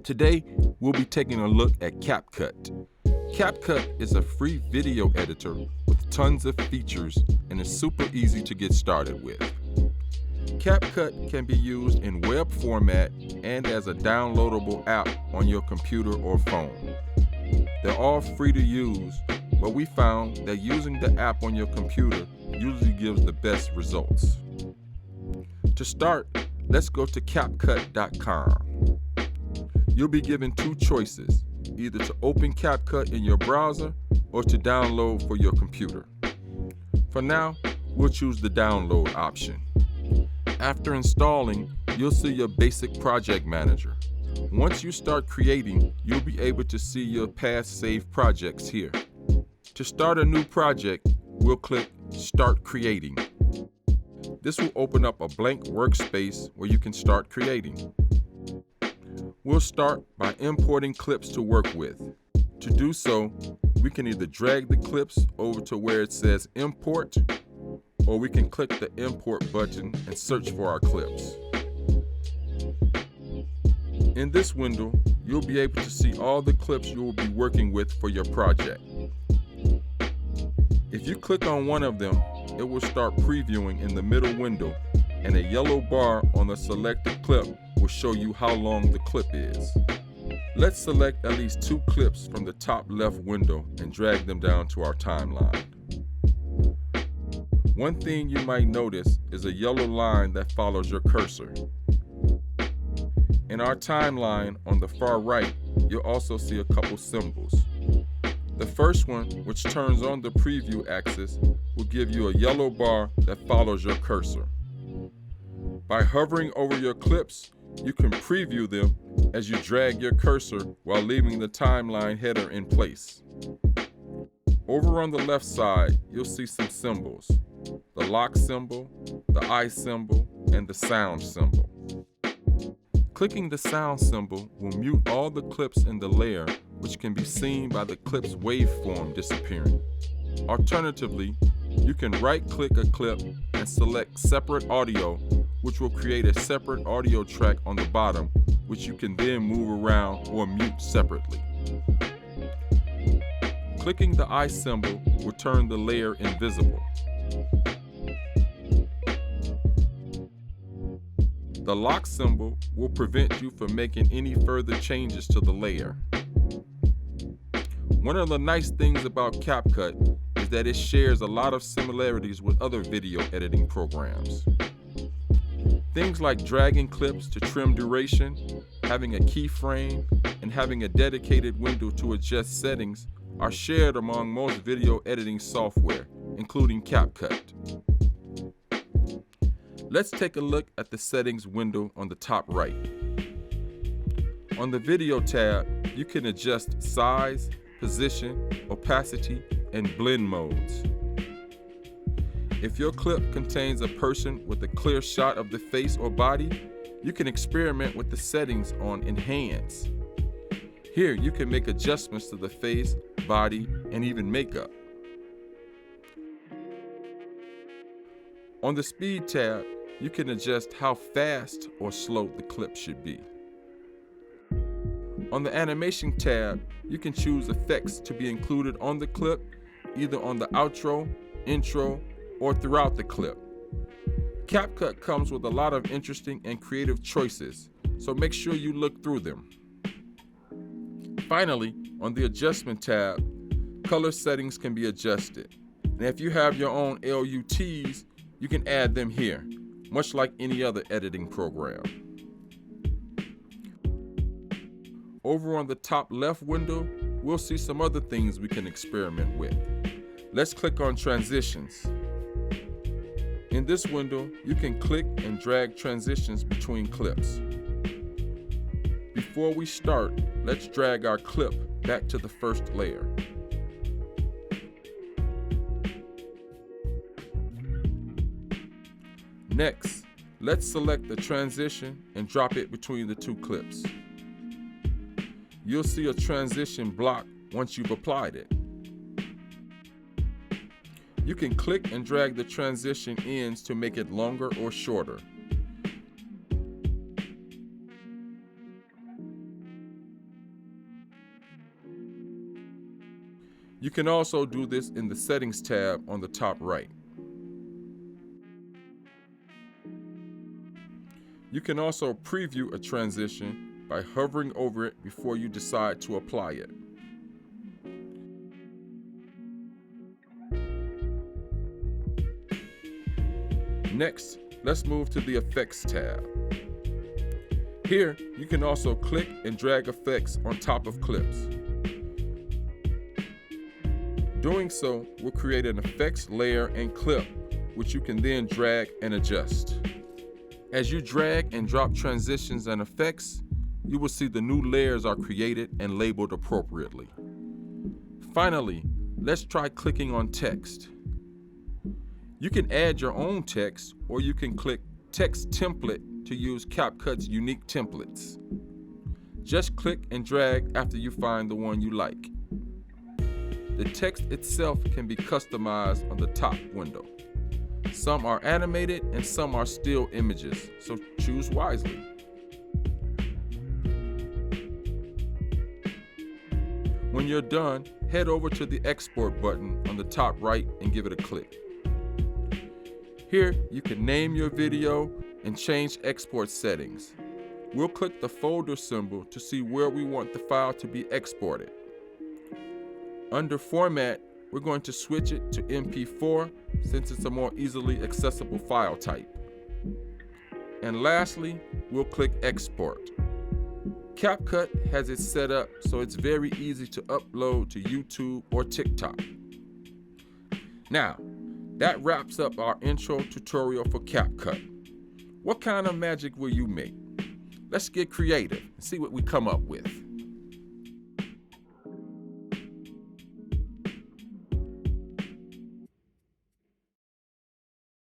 Today, we'll be taking a look at CapCut. CapCut is a free video editor with tons of features and is super easy to get started with. CapCut can be used in web format and as a downloadable app on your computer or phone. They're all free to use, but we found that using the app on your computer usually gives the best results. To start, let's go to CapCut.com. You'll be given two choices, either to open CapCut in your browser or to download for your computer. For now, we'll choose the download option. After installing, you'll see your basic project manager. Once you start creating, you'll be able to see your past saved projects here. To start a new project, we'll click Start Creating. This will open up a blank workspace where you can start creating. We'll start by importing clips to work with. To do so, we can either drag the clips over to where it says Import, or we can click the Import button and search for our clips. In this window, you'll be able to see all the clips you will be working with for your project. If you click on one of them, it will start previewing in the middle window, and a yellow bar on the selected clip will show you how long the clip is. Let's select at least two clips from the top left window and drag them down to our timeline. One thing you might notice is a yellow line that follows your cursor. In our timeline on the far right, you'll also see a couple symbols. The first one, which turns on the preview axis, will give you a yellow bar that follows your cursor. By hovering over your clips, you can preview them as you drag your cursor while leaving the timeline header in place. Over on the left side, you'll see some symbols: the lock symbol, the eye symbol, and the sound symbol. Clicking the sound symbol will mute all the clips in the layer, which can be seen by the clip's waveform disappearing. Alternatively, you can right-click a clip and select Separate Audio, which will create a separate audio track on the bottom, which you can then move around or mute separately. Clicking the eye symbol will turn the layer invisible. The lock symbol will prevent you from making any further changes to the layer. One of the nice things about CapCut is that it shares a lot of similarities with other video editing programs. Things like dragging clips to trim duration, having a keyframe, and having a dedicated window to adjust settings are shared among most video editing software, including CapCut. Let's take a look at the settings window on the top right. On the video tab, you can adjust size, position, opacity, and blend modes. If your clip contains a person with a clear shot of the face or body, you can experiment with the settings on Enhance. Here, you can make adjustments to the face, body, and even makeup. On the Speed tab, you can adjust how fast or slow the clip should be. On the Animation tab, you can choose effects to be included on the clip, either on the outro, intro, or throughout the clip. CapCut comes with a lot of interesting and creative choices, so make sure you look through them. Finally, on the Adjustment tab, color settings can be adjusted. And if you have your own LUTs, you can add them here, much like any other editing program. Over on the top left window, we'll see some other things we can experiment with. Let's click on Transitions. In this window, you can click and drag transitions between clips. Before we start, let's drag our clip back to the first layer. Next, let's select the transition and drop it between the two clips. You'll see a transition block once you've applied it. You can click and drag the transition ends to make it longer or shorter. You can also do this in the Settings tab on the top right. You can also preview a transition by hovering over it before you decide to apply it. Next, let's move to the Effects tab. Here, you can also click and drag effects on top of clips. Doing so will create an effects layer and clip, which you can then drag and adjust. As you drag and drop transitions and effects, you will see the new layers are created and labeled appropriately. Finally, let's try clicking on text. You can add your own text, or you can click Text Template to use CapCut's unique templates. Just click and drag after you find the one you like. The text itself can be customized on the top window. Some are animated and some are still images, so choose wisely. When you're done, head over to the Export button on the top right and give it a click. Here, you can name your video and change export settings. We'll click the folder symbol to see where we want the file to be exported. Under Format, we're going to switch it to MP4 since it's a more easily accessible file type. And lastly, we'll click Export. CapCut has it set up so it's very easy to upload to YouTube or TikTok. Now, that wraps up our intro tutorial for CapCut. What kind of magic will you make? Let's get creative and see what we come up with.